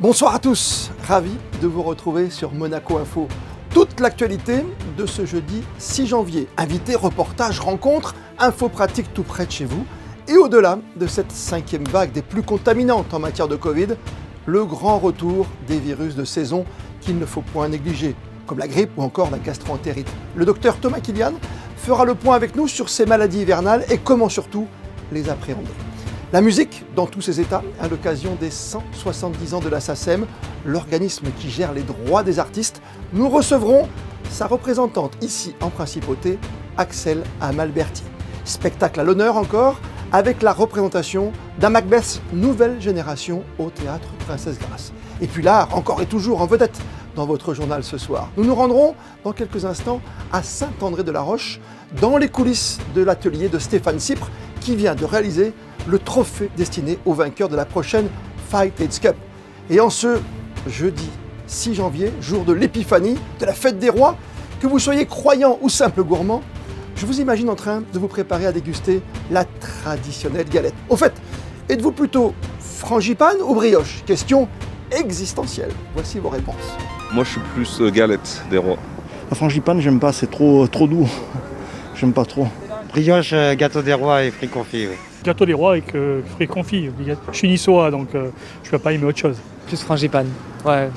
Bonsoir à tous, ravi de vous retrouver sur Monaco Info. Toute l'actualité de ce jeudi 6 janvier. Invités, reportages, rencontres, infos pratiques tout près de chez vous. Et au-delà de cette 5e vague des plus contaminantes en matière de Covid, le grand retour des virus de saison qu'il ne faut point négliger, comme la grippe ou encore la gastro-entérite. Le docteur Thomas Kilian fera le point avec nous sur ces maladies hivernales et comment surtout les appréhender. La musique dans tous ses états, à l'occasion des 170 ans de la SACEM, l'organisme qui gère les droits des artistes, nous recevrons sa représentante ici en principauté, Axelle Amalberti. Spectacle à l'honneur encore, avec la représentation d'un Macbeth nouvelle génération au Théâtre Princesse Grace. Et puis l'art, encore et toujours en vedette dans votre journal ce soir. Nous nous rendrons dans quelques instants à Saint-André-de-la-Roche, dans les coulisses de l'atelier de Stéphane Cypre, qui vient de réaliser le trophée destiné aux vainqueurs de la prochaine Fight AIDS Cup. Et en ce jeudi 6 janvier, jour de l'épiphanie, de la fête des rois, que vous soyez croyant ou simple gourmand, je vous imagine en train de vous préparer à déguster la traditionnelle galette. Au fait, êtes-vous plutôt frangipane ou brioche? Question existentielle. Voici vos réponses. Moi, je suis plus galette des rois. La frangipane, j'aime pas, c'est trop doux. J'aime pas trop. Brioche, gâteau des rois et fruits confits. Oui. Gâteau des rois avec fruits confits. Je suis niçois, donc je ne peux pas aimer autre chose. Plus frangipane, ouais.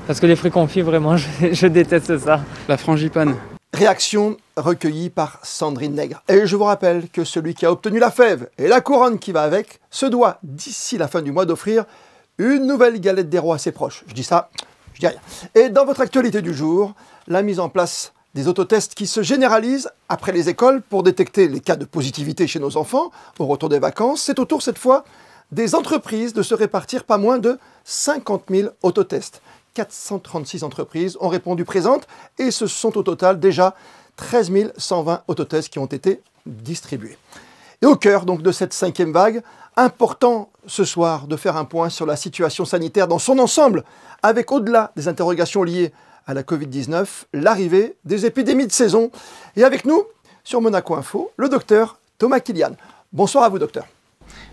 Parce que les fruits confits, vraiment, je déteste ça. La frangipane. Réaction recueillie par Sandrine Nègre. Et je vous rappelle que celui qui a obtenu la fève et la couronne qui va avec se doit, d'ici la fin du mois, d'offrir une nouvelle galette des rois à ses proches. Je dis ça, je dis rien. Et dans votre actualité du jour, la mise en place des autotests qui se généralisent après les écoles pour détecter les cas de positivité chez nos enfants au retour des vacances. C'est au tour cette fois des entreprises de se répartir pas moins de 50 000 autotests. 436 entreprises ont répondu présentes et ce sont au total déjà 13 120 autotests qui ont été distribués. Et au cœur donc de cette 5e vague, important ce soir de faire un point sur la situation sanitaire dans son ensemble, avec au-delà des interrogations liées à la Covid-19, l'arrivée des épidémies de saison. Et avec nous, sur Monaco Info, le docteur Thomas Kilian. Bonsoir à vous, docteur.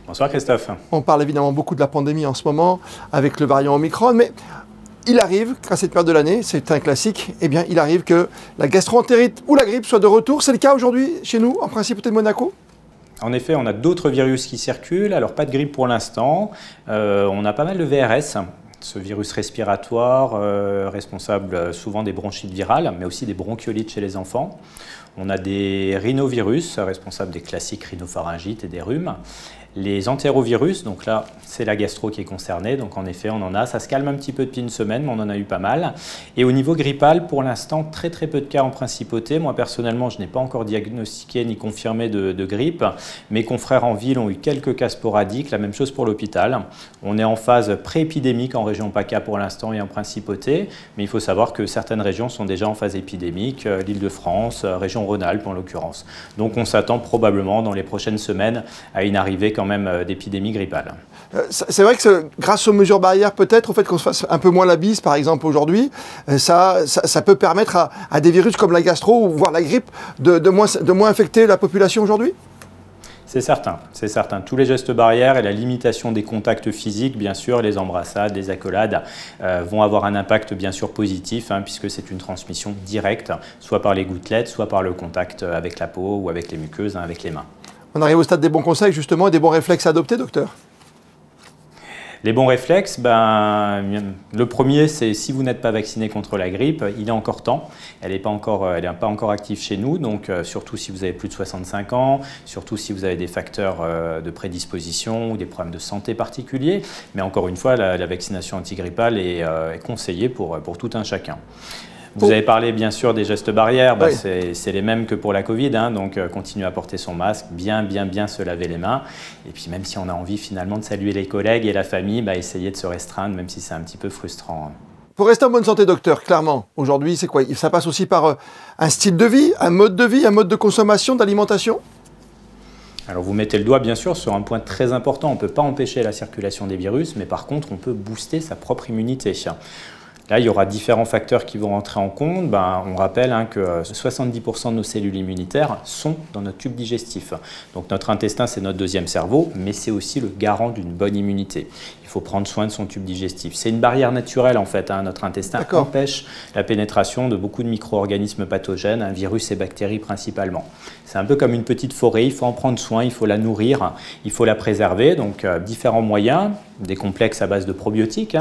Bonsoir Christophe. On parle évidemment beaucoup de la pandémie en ce moment, avec le variant Omicron, mais il arrive qu'à cette période de l'année, c'est un classique, eh bien il arrive que la gastro-entérite ou la grippe soit de retour. C'est le cas aujourd'hui chez nous, en Principauté de Monaco? En effet, on a d'autres virus qui circulent, alors pas de grippe pour l'instant. On a pas mal de VRS. Ce virus respiratoire responsable souvent des bronchites virales, mais aussi des bronchiolites chez les enfants. On a des rhinovirus responsables des classiques rhinopharyngites et des rhumes. Les entérovirus, donc là, c'est la gastro qui est concernée. Donc en effet, on en a. Ça se calme un petit peu depuis une semaine, mais on en a eu pas mal. Et au niveau grippal, pour l'instant, très peu de cas en principauté. Moi, personnellement, je n'ai pas encore diagnostiqué ni confirmé de grippe. Mes confrères en ville ont eu quelques cas sporadiques. La même chose pour l'hôpital. On est en phase pré-épidémique en région PACA pour l'instant et en principauté. Mais il faut savoir que certaines régions sont déjà en phase épidémique. L'Île-de-France, région Rhône-Alpes en l'occurrence. Donc on s'attend probablement dans les prochaines semaines à une arrivée quand même d'épidémie grippale. C'est vrai que grâce aux mesures barrières, peut-être, au fait qu'on se fasse un peu moins la bise, par exemple, aujourd'hui, ça peut permettre à des virus comme la gastro ou voire la grippe de moins infecter la population aujourd'hui? C'est certain, c'est certain. Tous les gestes barrières et la limitation des contacts physiques, bien sûr, les embrassades, les accolades, vont avoir un impact bien sûr positif, puisque c'est une transmission directe, soit par les gouttelettes, soit par le contact avec la peau ou avec les muqueuses, avec les mains. On arrive au stade des bons conseils, justement, et des bons réflexes à adopter, docteur? Les bons réflexes, le premier, c'est si vous n'êtes pas vacciné contre la grippe, il est encore temps. Elle n'est pas encore active chez nous, donc surtout si vous avez plus de 65 ans, surtout si vous avez des facteurs de prédisposition ou des problèmes de santé particuliers. Mais encore une fois, la vaccination antigrippale est conseillée pour tout un chacun. Vous avez parlé bien sûr des gestes barrières, oui. C'est les mêmes que pour la Covid, donc continuer à porter son masque, bien se laver les mains. Et puis même si on a envie finalement de saluer les collègues et la famille, essayer de se restreindre, même si c'est un petit peu frustrant. Pour rester en bonne santé, docteur, clairement, aujourd'hui, c'est quoi? Ça passe aussi par un style de vie, un mode de consommation, d'alimentation? Alors vous mettez le doigt bien sûr sur un point très important, on ne peut pas empêcher la circulation des virus, mais par contre on peut booster sa propre immunité. Là, il y aura différents facteurs qui vont rentrer en compte. On rappelle que 70% de nos cellules immunitaires sont dans notre tube digestif. Donc notre intestin, c'est notre deuxième cerveau, mais c'est aussi le garant d'une bonne immunité. Il faut prendre soin de son tube digestif. C'est une barrière naturelle en fait. Notre intestin empêche la pénétration de beaucoup de micro-organismes pathogènes, virus et bactéries principalement. C'est un peu comme une petite forêt, il faut en prendre soin, il faut la nourrir, il faut la préserver. Donc différents moyens, des complexes à base de probiotiques,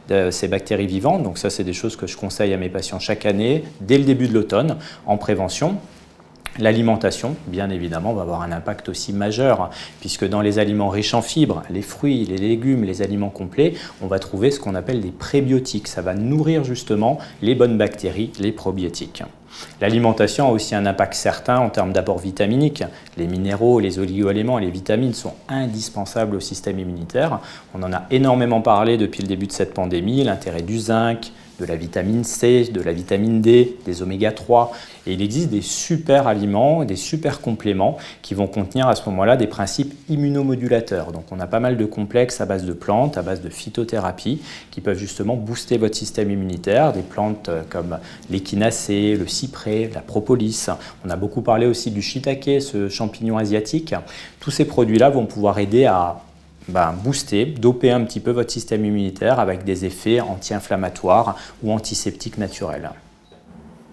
de ces bactéries vivantes. Donc ça, c'est des choses que je conseille à mes patients chaque année, dès le début de l'automne, en prévention. L'alimentation, bien évidemment, va avoir un impact aussi majeur, puisque dans les aliments riches en fibres, les fruits, les légumes, les aliments complets, on va trouver ce qu'on appelle des prébiotiques. Ça va nourrir justement les bonnes bactéries, les probiotiques. L'alimentation a aussi un impact certain en termes d'apport vitaminique. Les minéraux, les oligo-éléments et les vitamines sont indispensables au système immunitaire. On en a énormément parlé depuis le début de cette pandémie, l'intérêt du zinc, de la vitamine C, de la vitamine D, des oméga 3. Et il existe des super aliments, des super compléments qui vont contenir à ce moment-là des principes immunomodulateurs. Donc on a pas mal de complexes à base de plantes, à base de phytothérapie qui peuvent justement booster votre système immunitaire. Des plantes comme l'échinacée, le cyprès, la propolis. On a beaucoup parlé aussi du shiitake, ce champignon asiatique. Tous ces produits-là vont pouvoir aider à booster, doper un petit peu votre système immunitaire avec des effets anti-inflammatoires ou antiseptiques naturels.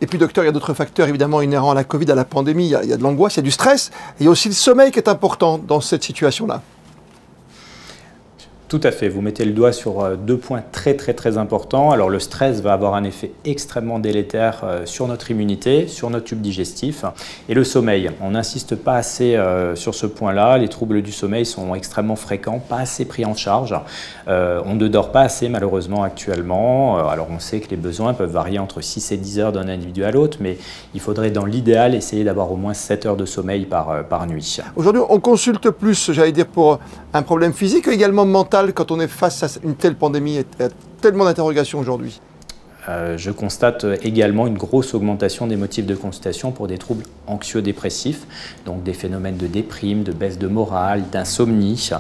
Et puis docteur, il y a d'autres facteurs évidemment inhérents à la Covid, à la pandémie. Il y a de l'angoisse, il y a du stress, et il y a aussi le sommeil qui est important dans cette situation-là. Tout à fait, vous mettez le doigt sur deux points très importants. Alors le stress va avoir un effet extrêmement délétère sur notre immunité, sur notre tube digestif et le sommeil. On n'insiste pas assez sur ce point-là, les troubles du sommeil sont extrêmement fréquents, pas assez pris en charge. On ne dort pas assez malheureusement actuellement. Alors on sait que les besoins peuvent varier entre 6 et 10 heures d'un individu à l'autre, mais il faudrait dans l'idéal essayer d'avoir au moins 7 heures de sommeil par nuit. Aujourd'hui on consulte plus, j'allais dire, pour un problème physique, également mental, quand on est face à une telle pandémie et à tellement d'interrogations aujourd'hui? Je constate également une grosse augmentation des motifs de consultation pour des troubles anxio-dépressifs, donc des phénomènes de déprime, de baisse de morale, d'insomnie,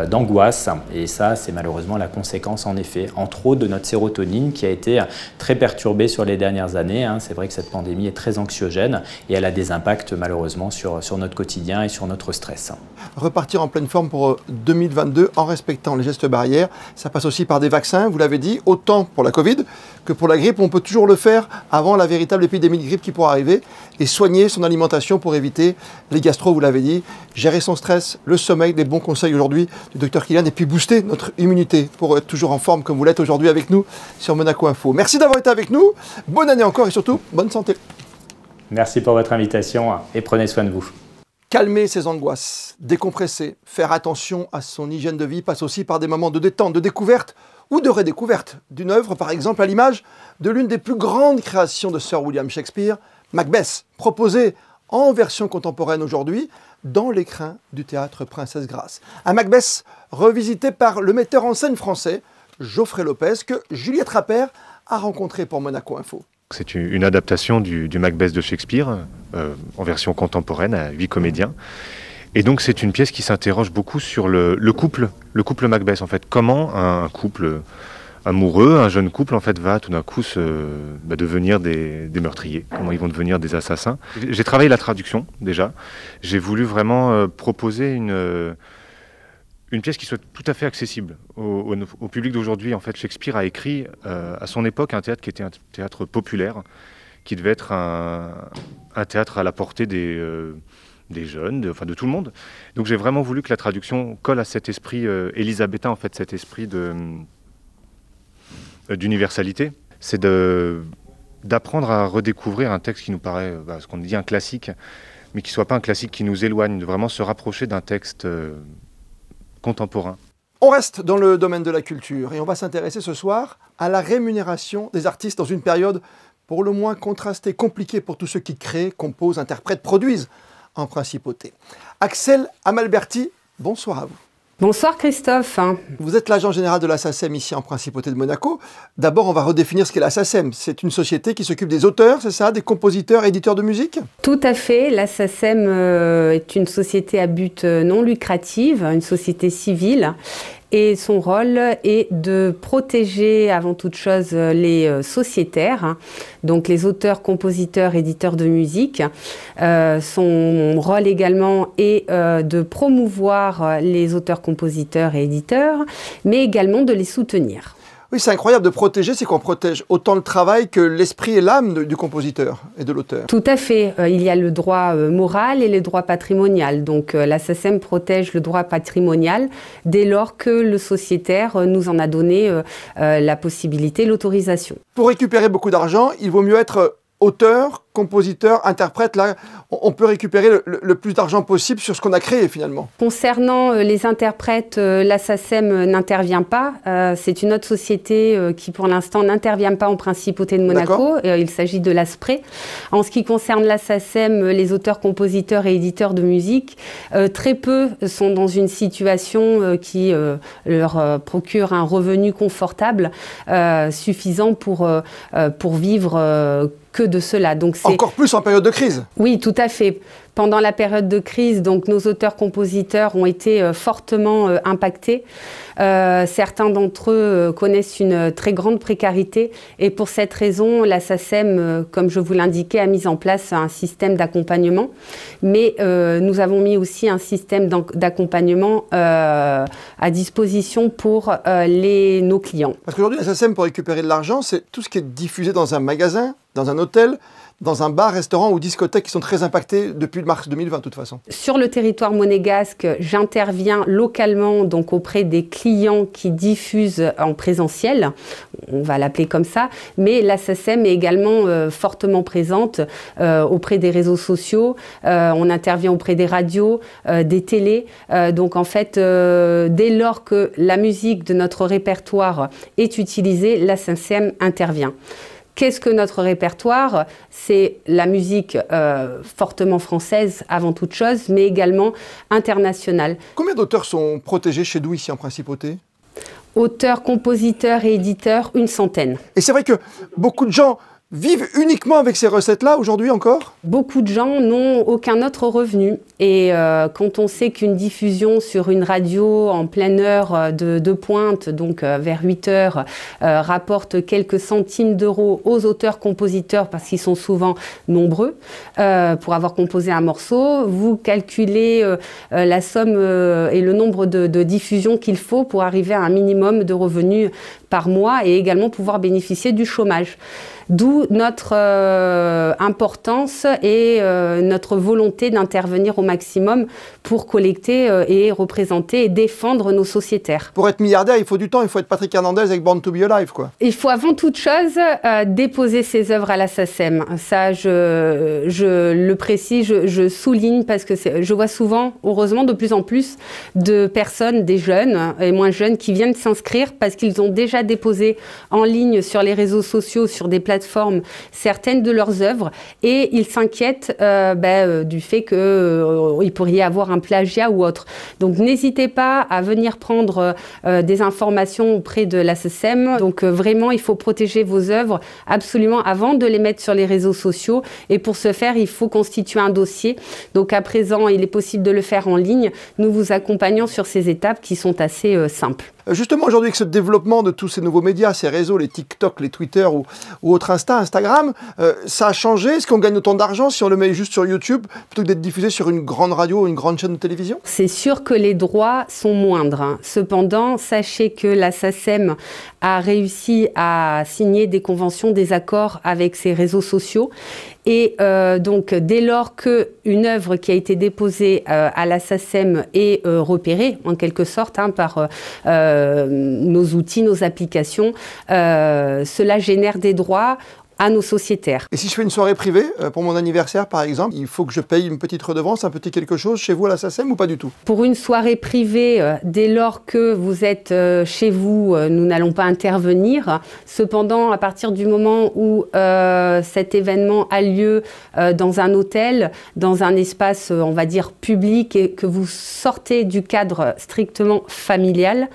d'angoisse. Et ça, c'est malheureusement la conséquence, en effet, entre autres de notre sérotonine qui a été très perturbée sur les dernières années. C'est vrai que cette pandémie est très anxiogène et elle a des impacts malheureusement sur notre quotidien et sur notre stress. Repartir en pleine forme pour 2022 en respectant les gestes barrières, ça passe aussi par des vaccins, vous l'avez dit, autant pour la Covid que pour la grippe. On peut toujours le faire avant la véritable épidémie de grippe qui pourra arriver et soigner son alimentation pour éviter les gastro, vous l'avez dit, gérer son stress, le sommeil, des bons conseils aujourd'hui du docteur Kylian et puis booster notre immunité pour être toujours en forme comme vous l'êtes aujourd'hui avec nous sur Monaco Info. Merci d'avoir été avec nous, bonne année encore et surtout bonne santé. Merci pour votre invitation et prenez soin de vous. Calmer ses angoisses, décompresser, faire attention à son hygiène de vie passe aussi par des moments de détente, de découverte ou de redécouverte d'une œuvre, par exemple à l'image de l'une des plus grandes créations de Sir William Shakespeare, Macbeth, proposée en version contemporaine aujourd'hui dans l'écrin du théâtre Princesse Grace. Un Macbeth revisité par le metteur en scène français Geoffrey Lopez que Juliette Rapper a rencontré pour Monaco Info. C'est une adaptation du Macbeth de Shakespeare en version contemporaine à 8 comédiens. Et donc c'est une pièce qui s'interroge beaucoup sur le couple Macbeth en fait. Comment un couple amoureux, un jeune couple en fait va tout d'un coup devenir des meurtriers. Comment ils vont devenir des assassins. J'ai travaillé la traduction déjà. J'ai voulu vraiment proposer une pièce qui soit tout à fait accessible au public d'aujourd'hui. En fait, Shakespeare a écrit à son époque un théâtre qui était un théâtre populaire, qui devait être un théâtre à la portée des jeunes, de tout le monde. Donc j'ai vraiment voulu que la traduction colle à cet esprit élisabétain, en fait, cet esprit d'universalité. C'est d'apprendre à redécouvrir un texte qui nous paraît, ce qu'on dit un classique, mais qui ne soit pas un classique qui nous éloigne, de vraiment se rapprocher d'un texte contemporain. On reste dans le domaine de la culture et on va s'intéresser ce soir à la rémunération des artistes dans une période pour le moins contrastée, compliquée pour tous ceux qui créent, composent, interprètent, produisent en principauté. Axel Amalberti, bonsoir à vous. Bonsoir Christophe. Vous êtes l'agent général de la SACEM ici en Principauté de Monaco. D'abord, on va redéfinir ce qu'est la SACEM. C'est une société qui s'occupe des auteurs, c'est ça, des compositeurs, éditeurs de musique? Tout à fait. La SACEM est une société à but non lucratif, une société civile. et son rôle est de protéger avant toute chose les sociétaires, hein, donc les auteurs, compositeurs, éditeurs de musique. Son rôle également est de promouvoir les auteurs, compositeurs et éditeurs, mais également de les soutenir. Oui, c'est incroyable de protéger, c'est qu'on protège autant le travail que l'esprit et l'âme du compositeur et de l'auteur. Tout à fait. Il y a le droit moral et le droit patrimonial. Donc la SACEM protège le droit patrimonial dès lors que le sociétaire nous en a donné la possibilité, l'autorisation. Pour récupérer beaucoup d'argent, il vaut mieux être auteur, compositeur, interprète. Là, on peut récupérer le plus d'argent possible sur ce qu'on a créé finalement. Concernant les interprètes, la SACEM n'intervient pas. C'est une autre société qui pour l'instant n'intervient pas en Principauté de Monaco. Il s'agit de l'ASPRE. En ce qui concerne la SACEM, les auteurs, compositeurs et éditeurs de musique, très peu sont dans une situation qui leur procure un revenu confortable suffisant pour vivre que de cela. Donc encore plus en période de crise. Oui, tout à fait. Pendant la période de crise, donc, nos auteurs-compositeurs ont été fortement impactés. Certains d'entre eux connaissent une très grande précarité et pour cette raison, la SACEM, comme je vous l'indiquais, a mis en place un système d'accompagnement. Mais nous avons mis aussi un système d'accompagnement à disposition pour nos clients. Parce qu'aujourd'hui, la SACEM, pour récupérer de l'argent, c'est tout ce qui est diffusé dans un magasin, dans un hôtel, dans un bar, restaurant ou discothèque qui sont très impactés depuis mars 2020 de toute façon. Sur le territoire monégasque, j'interviens localement donc auprès des clients qui diffusent en présentiel, on va l'appeler comme ça, mais la SACEM est également fortement présente auprès des réseaux sociaux, on intervient auprès des radios, des télés, donc en fait dès lors que la musique de notre répertoire est utilisée, la SACEM intervient. Qu'est-ce que notre répertoire? C'est la musique fortement française avant toute chose, mais également internationale. Combien d'auteurs sont protégés chez nous ici en Principauté? Auteurs, compositeurs et éditeurs, une centaine. Et c'est vrai que beaucoup de gens vivent uniquement avec ces recettes-là aujourd'hui encore? Beaucoup de gens n'ont aucun autre revenu. Et quand on sait qu'une diffusion sur une radio en pleine heure de pointe, donc vers 8 heures, rapporte quelques centimes d'euros aux auteurs-compositeurs, parce qu'ils sont souvent nombreux, pour avoir composé un morceau, vous calculez la somme et le nombre de diffusions qu'il faut pour arriver à un minimum de revenus par mois et également pouvoir bénéficier du chômage. D'où notre importance et notre volonté d'intervenir au maximum pour collecter et représenter et défendre nos sociétaires. Pour être milliardaire, il faut du temps, il faut être Patrick Hernandez avec Born to be Alive, quoi. Il faut avant toute chose déposer ses œuvres à la SACEM. Ça, je le précise, je souligne parce que je vois souvent, heureusement, de plus en plus de personnes, des jeunes et moins jeunes, qui viennent s'inscrire parce qu'ils ont déjà déposé en ligne sur les réseaux sociaux, sur des plateformes, certaines de leurs œuvres et ils s'inquiètent du fait qu'il pourrait y avoir un plagiat ou autre. Donc n'hésitez pas à venir prendre des informations auprès de la SACEM. Donc vraiment, il faut protéger vos œuvres absolument avant de les mettre sur les réseaux sociaux et pour ce faire, il faut constituer un dossier. Donc à présent, il est possible de le faire en ligne. Nous vous accompagnons sur ces étapes qui sont assez simples. Justement, aujourd'hui, avec ce développement de tous ces nouveaux médias, ces réseaux, les TikTok, les Twitter ou autres Instagram, ça a changé? Est-ce qu'on gagne autant d'argent si on le met juste sur YouTube plutôt que d'être diffusé sur une grande radio ou une grande chaîne de télévision? C'est sûr que les droits sont moindres. Cependant, sachez que la SACEM a réussi à signer des conventions, des accords avec ses réseaux sociaux. Et donc, dès lors qu'une œuvre qui a été déposée à la SACEM est repérée, en quelque sorte, par nos outils, nos applications, cela génère des droits à nos sociétaires. Et si je fais une soirée privée, pour mon anniversaire par exemple, il faut que je paye une petite redevance, un petit quelque chose chez vous à la SACEM ou pas du tout? Pour une soirée privée, dès lors que vous êtes chez vous, nous n'allons pas intervenir. Cependant, à partir du moment où cet événement a lieu dans un hôtel, dans un espace, on va dire, public, et que vous sortez du cadre strictement familial,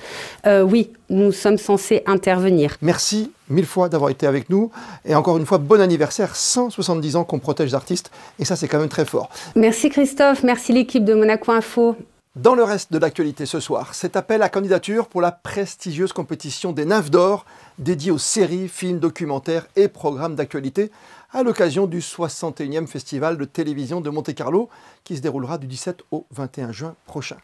oui, nous sommes censés intervenir. Merci 1000 fois d'avoir été avec nous. Et encore une fois, bon anniversaire, 170 ans qu'on protège les artistes. Et ça, c'est quand même très fort. Merci Christophe, merci l'équipe de Monaco Info. Dans le reste de l'actualité ce soir, cet appel à candidature pour la prestigieuse compétition des Nymphes d'Or dédiée aux séries, films, documentaires et programmes d'actualité à l'occasion du 61e Festival de télévision de Monte-Carlo qui se déroulera du 17 au 21 juin prochain.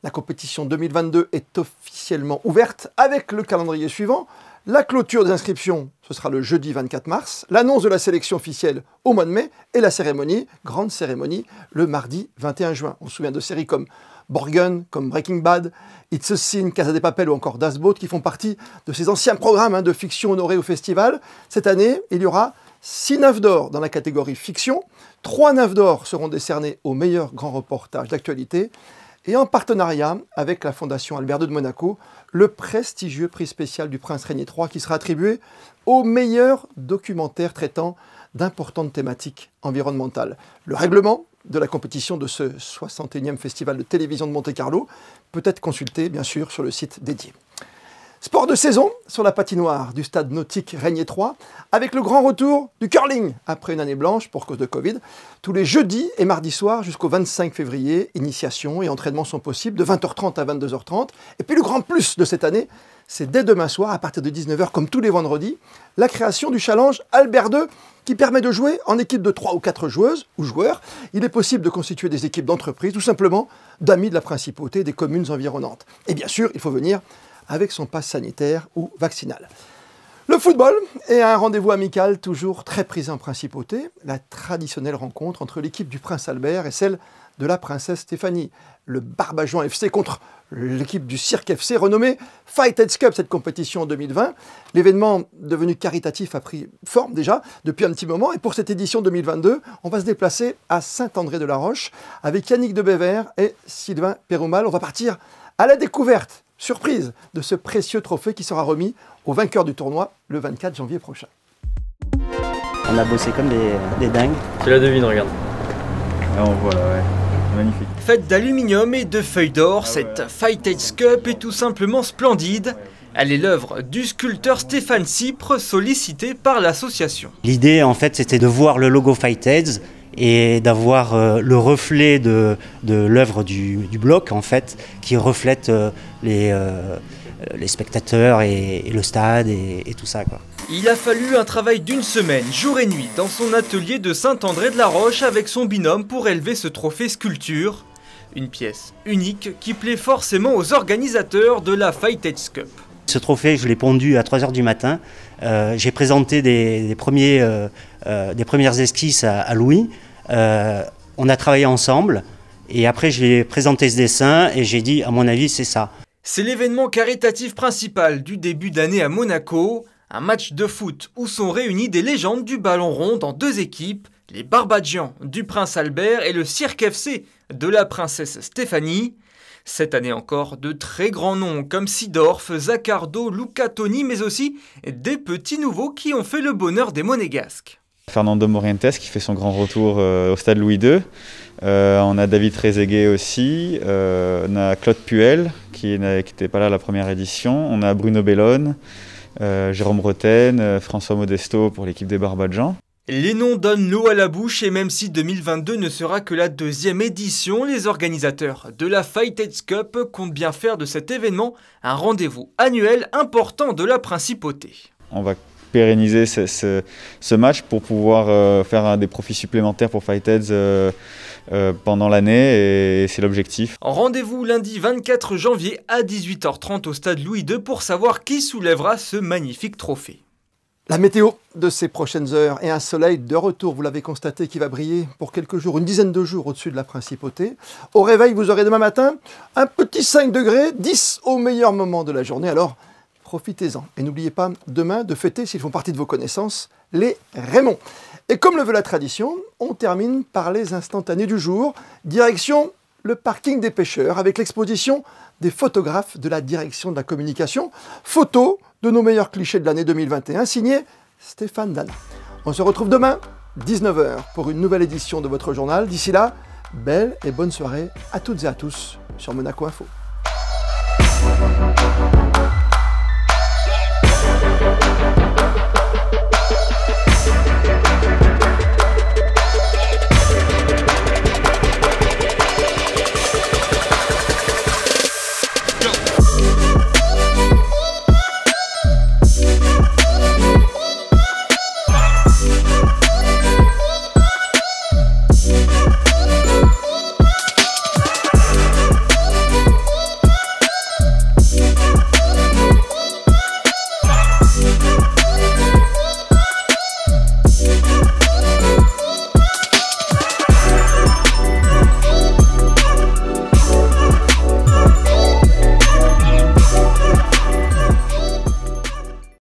La compétition 2022 est officiellement ouverte avec le calendrier suivant. La clôture des inscriptions, ce sera le jeudi 24 mars, l'annonce de la sélection officielle au mois de mai et la cérémonie, grande cérémonie, le mardi 21 juin. On se souvient de séries comme Borgen, comme Breaking Bad, It's a Sin, Casa de Papel ou encore Das Boot qui font partie de ces anciens programmes de fiction honorés au festival. Cette année, il y aura 6 Nymphes d'Or dans la catégorie fiction, 3 Nymphes d'Or seront décernées au meilleur grand reportage d'actualité et en partenariat avec la Fondation Albert II de Monaco, le prestigieux prix spécial du Prince Régnier III qui sera attribué au meilleur documentaire traitant d'importantes thématiques environnementales. Le règlement de la compétition de ce 61e Festival de télévision de Monte-Carlo peut être consulté, bien sûr, sur le site dédié. Sport de saison sur la patinoire du stade nautique Régnier III, avec le grand retour du curling après une année blanche pour cause de Covid. Tous les jeudis et mardis soirs jusqu'au 25 février, initiation et entraînement sont possibles de 20h30 à 22h30. Et puis le grand plus de cette année, c'est dès demain soir, à partir de 19h, comme tous les vendredis, la création du challenge Albert II, qui permet de jouer en équipe de 3 ou 4 joueuses ou joueurs. Il est possible de constituer des équipes d'entreprise, tout simplement d'amis de la principauté et des communes environnantes. Et bien sûr, il faut venir avec son passe sanitaire ou vaccinal. Le football est un rendez-vous amical toujours très prisé en principauté, la traditionnelle rencontre entre l'équipe du Prince Albert et celle de la princesse Stéphanie. Le Barbageon FC contre l'équipe du Cirque FC, renommée Fight Heads Cup, cette compétition en 2020. L'événement devenu caritatif a pris forme déjà depuis un petit moment. Et pour cette édition 2022, on va se déplacer à Saint-André-de-la-Roche avec Yannick Debévert et Sylvain Pérumal. On va partir à la découverte, surprise, de ce précieux trophée qui sera remis au vainqueur du tournoi le 24 janvier prochain. On a bossé comme des dingues. Tu la devines, regarde. Là on voit là, ouais. Magnifique. Faite d'aluminium et de feuilles d'or, cette Fight Heads Cup est tout simplement splendide. Elle est l'œuvre du sculpteur Stéphane Cypre, sollicité par l'association. L'idée, en fait, c'était de voir le logo Fight Heads et d'avoir le reflet de l'œuvre du bloc, en fait, qui reflète les spectateurs et le stade et tout ça, quoi. Il a fallu un travail d'une semaine, jour et nuit, dans son atelier de Saint-André-de-la-Roche avec son binôme pour élever ce trophée sculpture. Une pièce unique qui plaît forcément aux organisateurs de la Fight Heads Cup. Ce trophée, je l'ai pondu à 3 h du matin. J'ai présenté des premières esquisses à Louis. On a travaillé ensemble et après je lui ai présenté ce dessin et j'ai dit, à mon avis, c'est ça. C'est l'événement caritatif principal du début d'année à Monaco. Un match de foot où sont réunies des légendes du ballon rond dans 2 équipes, les Barbagians du Prince Albert et le Cirque FC de la princesse Stéphanie. Cette année encore, de très grands noms comme Sidorf, Zaccardo, Luca Toni, mais aussi des petits nouveaux qui ont fait le bonheur des Monégasques. Fernando Morientes qui fait son grand retour au stade Louis II. On a David Trezeguet aussi. On a Claude Puel qui n'était pas là à la première édition. On a Bruno Bellone. Jérôme Roten, François Modesto pour l'équipe des Barbagians. Les noms donnent l'eau à la bouche et même si 2022 ne sera que la 2e édition, les organisateurs de la Fight Heads Cup comptent bien faire de cet événement un rendez-vous annuel important de la principauté. On va pérenniser ce match pour pouvoir faire des profits supplémentaires pour Fight Heads pendant l'année et c'est l'objectif. Rendez-vous lundi 24 janvier à 18h30 au stade Louis II pour savoir qui soulèvera ce magnifique trophée. La météo de ces prochaines heures et un soleil de retour, vous l'avez constaté, qui va briller pour quelques jours, une dizaine de jours au-dessus de la principauté. Au réveil, vous aurez demain matin un petit 5 degrés, 10 au meilleur moment de la journée. Alors, profitez-en. Et n'oubliez pas demain de fêter, s'ils font partie de vos connaissances, les Raymond. Et comme le veut la tradition, on termine par les instantanés du jour. Direction le parking des pêcheurs avec l'exposition des photographes de la direction de la communication. Photos de nos meilleurs clichés de l'année 2021, signé Stéphane Dana. On se retrouve demain, 19h, pour une nouvelle édition de votre journal. D'ici là, belle et bonne soirée à toutes et à tous sur Monaco Info.